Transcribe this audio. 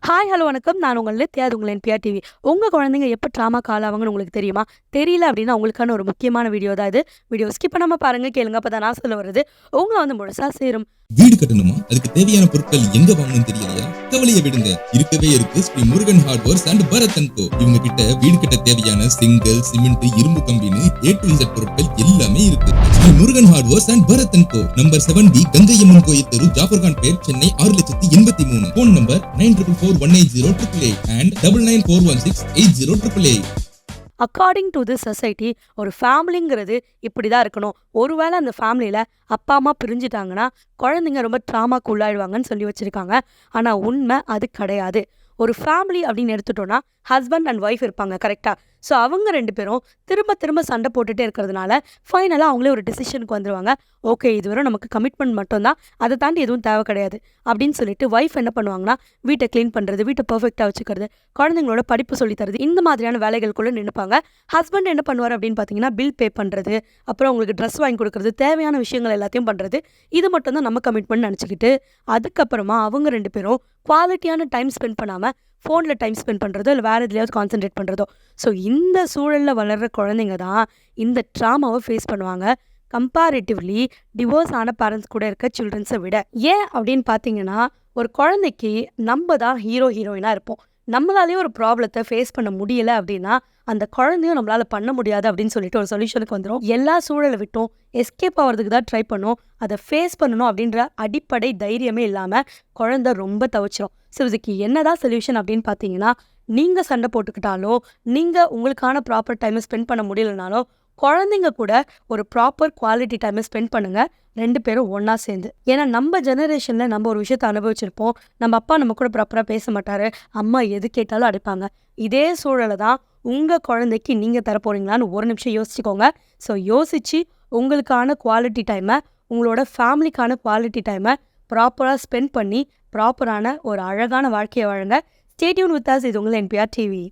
Hi, hello, வணக்கம். நான் உங்கள் நித்யா. அது உங்கள் NPR டிவி. உங்க குழந்தைங்க எப்ப ட்ராமாக்கு ஆளாவாங்கன்னு உங்களுக்கு தெரியுமா? தெரியல அப்படின்னா, உங்களுக்கான ஒரு முக்கியமான வீடியோ தான் இது. வீடியோ ஸ்கிப் பண்ணாம பாருங்க, கேளுங்க. அப்பதான் நான் சொல்ல வர்றது உங்கள முழுசா சேரும். வீடு கட்டணுமா? அதுக்கு தேவையான பொருட்கள் எங்க வாங்கணும்னு தெரியலையா? கவலையை விடுங்க. இருக்கவே இருக்கு Sri Murugan hardwares and Bharat and co. இவங்க கிட்ட வீடு கட்ட தேவையான செங்கல், சிமெண்ட், இரும்பு கம்பின்னு A to Z பொருட்கள் எல்லாமே இருக்கு. Sri Murugan hardwares and Bharat and co. Number 7B Gangaiamman கோயில் தெரு, Jafferkhanpet, Chennai 6,83,000. Phone number 94418088 and 9941680888. According to this society, ஒரு ஃபேமிலிங்கிறது இப்படி தான் இருக்கணும். ஒருவேளை அந்த ஃபேமிலியில் அப்பா அம்மா பிரிஞ்சுட்டாங்கன்னா குழந்தைங்க ரொம்ப ட்ராமாக்கு உள்ளாயிடுவாங்கன்னு சொல்லி வச்சுருக்காங்க. ஆனால் உண்மை அது கிடையாது. ஒரு ஃபேமிலி அப்படின்னு எடுத்துட்டோன்னா ஹஸ்பண்ட் அண்ட் ஒய்ஃப் இருப்பாங்க, கரெக்டாக? ஸோ அவங்க 2 பேரும் திரும்ப திரும்ப சண்டை போட்டுகிட்டே இருக்கிறதுனால ஃபைனலாக அவங்களே ஒரு டிசிஷனுக்கு வந்துடுவாங்க. ஓகே, இதுவரை நமக்கு கமிட்மெண்ட் மட்டும்தான், அதை தாண்டி எதுவும் தேவை கிடையாது அப்படின்னு சொல்லிட்டு ஒய்ஃப் என்ன பண்ணுவாங்கன்னா, வீட்டை க்ளீன் பண்ணுறது, வீட்டை பர்ஃபெக்டாக வச்சுக்கிறது, குழந்தைங்களோட படிப்பு சொல்லித்தரது, இந்த மாதிரியான வேலைகளுக்குள்ளே நினைப்பாங்க. ஹஸ்பண்ட் என்ன பண்ணுவார் அப்படின்னு பார்த்தீங்கன்னா, பில் பே பண்ணுறது, அப்புறம் அவங்களுக்கு ட்ரெஸ் வாங்கி கொடுக்குறது, தேவையான விஷயங்கள் எல்லாத்தையும் பண்ணுறது, இது மட்டும் தான் நம்ம கமிட்மெண்ட் நினச்சிக்கிட்டு அதுக்கப்புறமா அவங்க 2 பேரும் குவாலிட்டியான டைம் ஸ்பெண்ட் பண்ணாமல் ஃபோனில் டைம் ஸ்பெண்ட் பண்ணுறதோ இல்லை வேறு எதுலையாவது கான்சென்ட்ரேட் பண்ணுறதோ. ஸோ இந்த சூழலில் வளர்கிற குழந்தைங்க தான் இந்த ட்ராமாவை ஃபேஸ் பண்ணுவாங்க, கம்பேரிட்டிவ்லி டிவோர்ஸ் ஆன பேரண்ட்ஸ் கூட இருக்க சில்ட்ரன்ஸை விட. ஏன் அப்படின்னு பார்த்தீங்கன்னா, ஒரு குழந்தைக்கு நம்ம தான் ஹீரோயினாக இருப்போம். நம்மளாலேயே ஒரு ப்ராப்ளத்தை ஃபேஸ் பண்ண முடியலை அப்படின்னா அந்த குழந்தையும் நம்மளால் பண்ண முடியாது அப்படின்னு சொல்லிட்டு ஒரு சொல்யூஷனுக்கு வந்துடும். எல்லா சூழலை விட்டும் எஸ்கேப் ஆகிறதுக்கு தான் ட்ரை பண்ணும். அதை ஃபேஸ் பண்ணணும் அப்படின்ற அடிப்படை தைரியமே இல்லாமல் குழந்தை ரொம்ப தவிச்சிடும். ஸோ இதுக்கு என்னதான் சொல்யூஷன் அப்படின்னு பார்த்தீங்கன்னா, நீங்கள் சண்டை போட்டுக்கிட்டாலோ, நீங்கள் உங்களுக்கான ப்ராப்பர் டைமை ஸ்பெண்ட் பண்ண முடியலனாலோ, குழந்தைங்க கூட ஒரு ப்ராப்பர் குவாலிட்டி டைமை ஸ்பெண்ட் பண்ணுங்கள், 2 பேரும் ஒன்றா சேர்ந்து. ஏன்னா நம்ம ஜெனரேஷனில் நம்ம ஒரு விஷயத்தை அனுபவிச்சிருப்போம். நம்ம அப்பா நம்ம கூட ப்ராப்பராக பேச மாட்டார், அம்மா எது கேட்டாலும் அடிப்பாங்க. இதே சூழலை தான் உங்கள் குழந்தைக்கு நீங்கள் தரப்போறீங்களான்னு ஒரு நிமிஷம் யோசிச்சுக்கோங்க. ஸோ யோசித்து உங்களுக்கான குவாலிட்டி டைமை, உங்களோட ஃபேமிலிக்கான குவாலிட்டி டைமை ப்ராப்பராக ஸ்பெண்ட் பண்ணி ப்ராப்பரான ஒரு அழகான வாழ்க்கையை வாழுங்க. Stay tune with us. இது உங்கள் NPR டிவி.